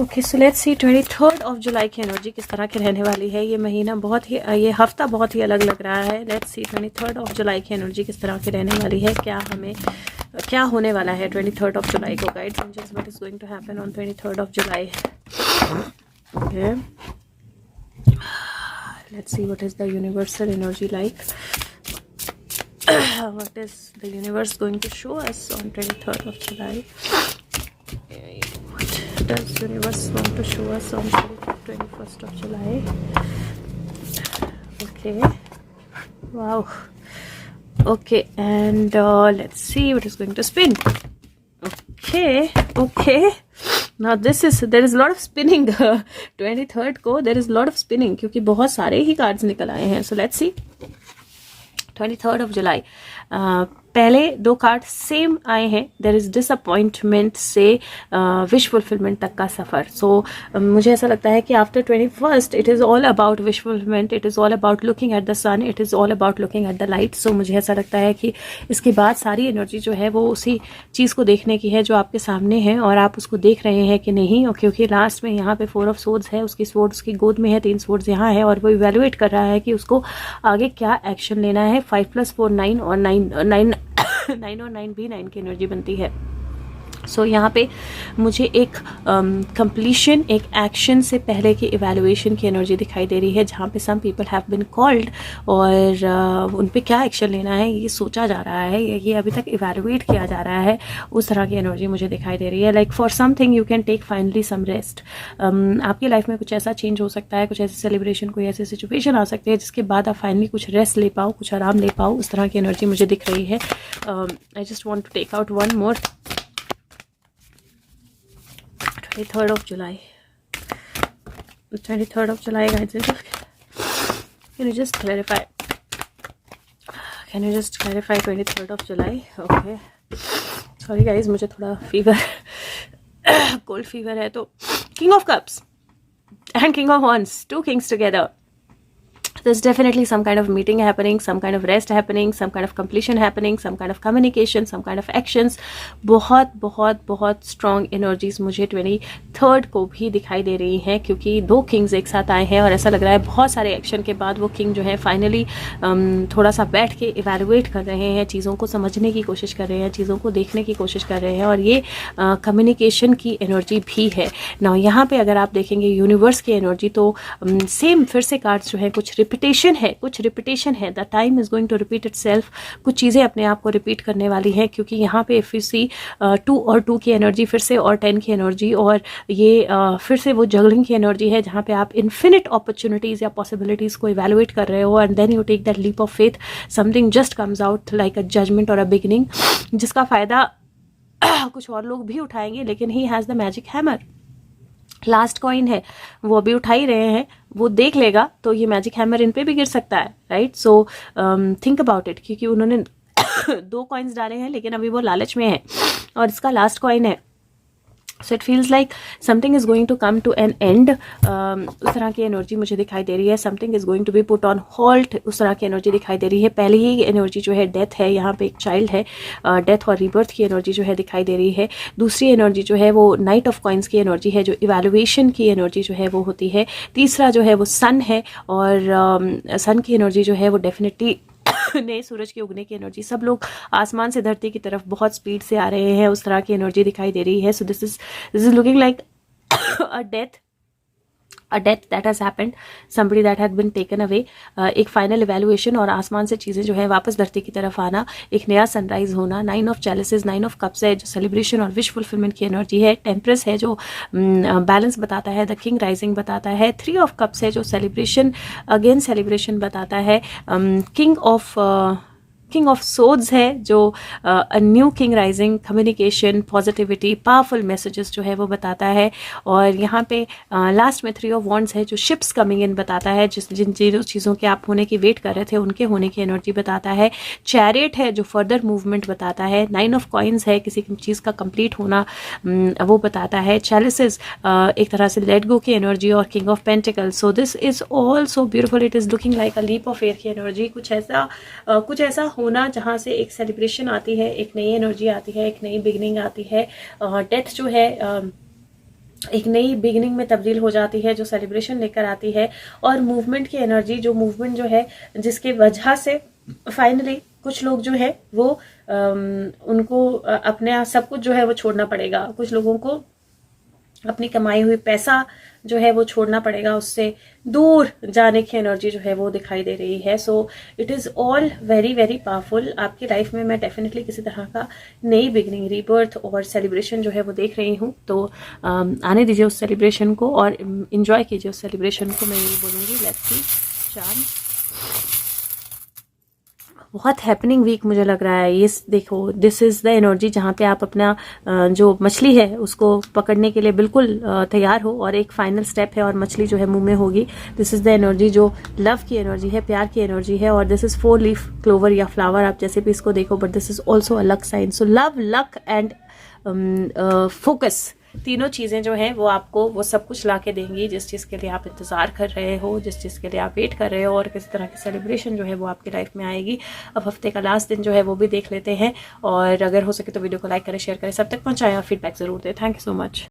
Okay, so let's see 23 जुलाई की energy किस तरह की रहने वाली है। ये महीना बहुत ही, ये हफ्ता बहुत ही अलग लग रहा है। लेट्स सी 23 जुलाई की एनर्जी किस तरह की रहने वाली है, क्या होने वाला है 23 जुलाई को। Guides angels, what is going to happen on 23 July. Okay, let's see what is the universal energy like. What is the universe going to show us on 23rd July? What does universe want to show us on 21st July? Okay, wow. Okay, and let's see what is going to spin. Okay. Now there is a lot of spinning. 23rd को there is a lot of spinning क्योंकि बहुत सारे ही cards निकल आए हैं. So let's see 23rd जुलाई. पहले 2 card same आए हैं. देर इज डिसअपॉइंटमेंट से विश फुलफिलमेंट तक का सफर. सो मुझे ऐसा लगता है कि after 21st it is all about wish fulfilment, it is all about looking at the sun, it is all about looking at the light. So मुझे ऐसा लगता है कि इसके बाद सारी एनर्जी जो है वो उसी चीज़ को देखने की है जो आपके सामने है और आप उसको देख रहे हैं कि नहीं. क्योंकि लास्ट में यहाँ पे 4 ऑफ सोर्ड्स है, उसकी स्वॉर्ड उसकी गोद में है, 3 स्वॉर्ड्स यहाँ है और वो इवेल्युएट कर रहा है कि उसको आगे क्या एक्शन लेना है. 5 + 4 9 और 9 और 9 भी 9 की एनर्जी बनती है. सो यहाँ पे मुझे एक कंप्लीशन, एक एक्शन से पहले की इवैल्यूएशन की एनर्जी दिखाई दे रही है जहाँ पे some people have been called और उन पे क्या एक्शन लेना है ये सोचा जा रहा है, ये अभी तक इवैल्यूएट किया जा रहा है. उस तरह की एनर्जी मुझे दिखाई दे रही है. Like for something you can take finally some rest. आपकी लाइफ में कुछ ऐसा चेंज हो सकता है, कुछ ऐसी सेलिब्रेशन, कोई ऐसी सिचुएशन आ सकती है जिसके बाद आप फाइनली कुछ रेस्ट ले पाओ, कुछ आराम ले पाओ. उस तरह की एनर्जी मुझे दिख रही है. I just want to take out one more. 23rd July. 23rd July, guys. Can you just clarify? Can you just clarify 23rd July? Okay. Sorry guys, मुझे थोड़ा फीवर, कोल्ड फीवर है. तो King of Cups and King of Wands, 2 kings together. There's definitely some kind of meeting happening, some kind of rest happening, some kind of completion happening, some kind of communication, some kind of actions. बहुत बहुत बहुत strong energies मुझे 23rd को भी दिखाई दे रही हैं क्योंकि 2 kings एक साथ आए हैं और ऐसा लग रहा है बहुत सारे एक्शन के बाद वो king जो है फाइनली थोड़ा सा बैठ के इवेल्युएट कर रहे हैं, चीज़ों को समझने की कोशिश कर रहे हैं, चीज़ों को देखने की कोशिश कर रहे हैं और ये कम्युनिकेशन की एनर्जी भी है. ना यहाँ पे अगर आप देखेंगे यूनिवर्स की एनर्जी तो सेम फिर से कार्ड्स जो है कुछ रिपीटेशन है. The time is going to repeat itself. कुछ चीज़ें अपने आप को रिपीट करने वाली हैं क्योंकि यहाँ पे इफ यू सी 2 और 2 की एनर्जी फिर से और 10 की एनर्जी और ये फिर से वो जगलिंग की एनर्जी है जहाँ पे आप इन्फिनिट अपॉर्चुनिटीज़ या पॉसिबिलिटीज़ को इवेलुएट कर रहे हो and then you take that leap of faith. Something just comes out like a judgement और अ बिगिनिंग जिसका फ़ायदा कुछ और लोग भी उठाएंगे लेकिन he has the magic hammer. Last coin है वो अभी उठा ही रहे हैं, वो देख लेगा तो ये मैजिक हैमर इन पे भी गिर सकता है. Right. So think about it क्योंकि उन्होंने 2 कॉइन्स डाले हैं लेकिन अभी वो लालच में है और इसका लास्ट कॉइन है. So it feels like something is going to come to an end. उस तरह की एनर्जी मुझे दिखाई दे रही है. Something is going to be put on halt, उस तरह की एनर्जी दिखाई दे रही है. पहली ही एनर्जी जो है डेथ है, यहाँ पे एक चाइल्ड है, डेथ और रीबर्थ की एनर्जी जो है दिखाई दे रही है. दूसरी एनर्जी जो है वो नाइट ऑफ कॉइन्स की एनर्जी है जो इवैल्यूएशन की एनर्जी जो है वो होती है. तीसरा जो है वो सन है और सन की एनर्जी जो है वो डेफिनेटली नए सूरज के उगने की एनर्जी. सब लोग आसमान से धरती की तरफ बहुत स्पीड से आ रहे हैं, उस तरह की एनर्जी दिखाई दे रही है. सो this is looking like a death that has happened, somebody that had been taken away. एक फाइनल इवेल्युएशन और आसमान से चीज़ें जो है वापस धरती की तरफ आना, एक नया सनराइज होना. 9 ऑफ चैलिसेस, 9 ऑफ कप्स है जो सेलिब्रेशन और विश फुलफिलमेंट की एनर्जी है. टेम्परेस है जो बैलेंस बताता है, द किंग राइजिंग बताता है. 3 ऑफ कप्स है जो सेलिब्रेशन, अगेन सेलिब्रेशन बताता है. किंग ऑफ सोड्स है जो new king rising, communication, positivity, powerful messages जो है वो बताता है. और यहाँ पे लास्ट में 3 ऑफ वॉन्ड्स है जो शिप्स कमिंग इन बताता है, जिन चीज़ों के आप होने की वेट कर रहे थे उनके होने की एनर्जी बताता है. चैरियट है जो फर्दर मूवमेंट बताता है. 9 ऑफ कॉइन्स है किसी चीज़ का कंप्लीट होना वो बताता है. चैलिसेस एक तरह से लेट गो की एनर्जी और king of pentacle. So this is also beautiful. It is looking like a leap of air की एनर्जी. कुछ ऐसा होना जहाँ से एक सेलिब्रेशन आती है, एक नई एनर्जी आती है, एक नई बिगनिंग आती है. डेथ जो है एक नई बिगिनिंग में तब्दील हो जाती है, जो सेलिब्रेशन लेकर आती है। और मूवमेंट की एनर्जी, जो मूवमेंट जो है जिसके वजह से फाइनली कुछ लोग जो है वो उनको अपने सब कुछ जो है वो छोड़ना पड़ेगा। कुछ लोगों को अपनी कमाई हुई पैसा जो है वो छोड़ना पड़ेगा, उससे दूर जाने की एनर्जी जो है वो दिखाई दे रही है। So it is all very very powerful. आपकी लाइफ में मैं डेफिनेटली किसी तरह का नई बिगनिंग, रीबर्थ और सेलिब्रेशन जो है वो देख रही हूँ। तो आने दीजिए उस सेलिब्रेशन को और इन्जॉय कीजिए उस सेलिब्रेशन को। मैं यही बोलूँगी, लेट्स सी चांद। बहुत हैपनिंग वीक मुझे लग रहा है ये। देखो, दिस इज़ द एनर्जी जहाँ पे आप अपना जो मछली है उसको पकड़ने के लिए बिल्कुल तैयार हो, और एक फाइनल स्टेप है और मछली जो है मुंह में होगी। दिस इज़ द एनर्जी जो लव की एनर्जी है, प्यार की एनर्जी है। और दिस इज़ 4 लीफ क्लोवर या फ्लावर, आप जैसे भी इसको देखो, but this is also a luck sign. So love, luck and focus, तीनों चीज़ें जो हैं वो आपको वो सब कुछ ला के देंगी जिस चीज़ के लिए आप इंतज़ार कर रहे हो, जिस चीज़ के लिए आप वेट कर रहे हो। और किस तरह की सेलिब्रेशन जो है वो आपकी लाइफ में आएगी। अब हफ्ते का लास्ट दिन जो है वो भी देख लेते हैं, और अगर हो सके तो वीडियो को लाइक करें, शेयर करें, सब तक पहुंचाएं और फीडबैक ज़रूर दें। Thank you so much.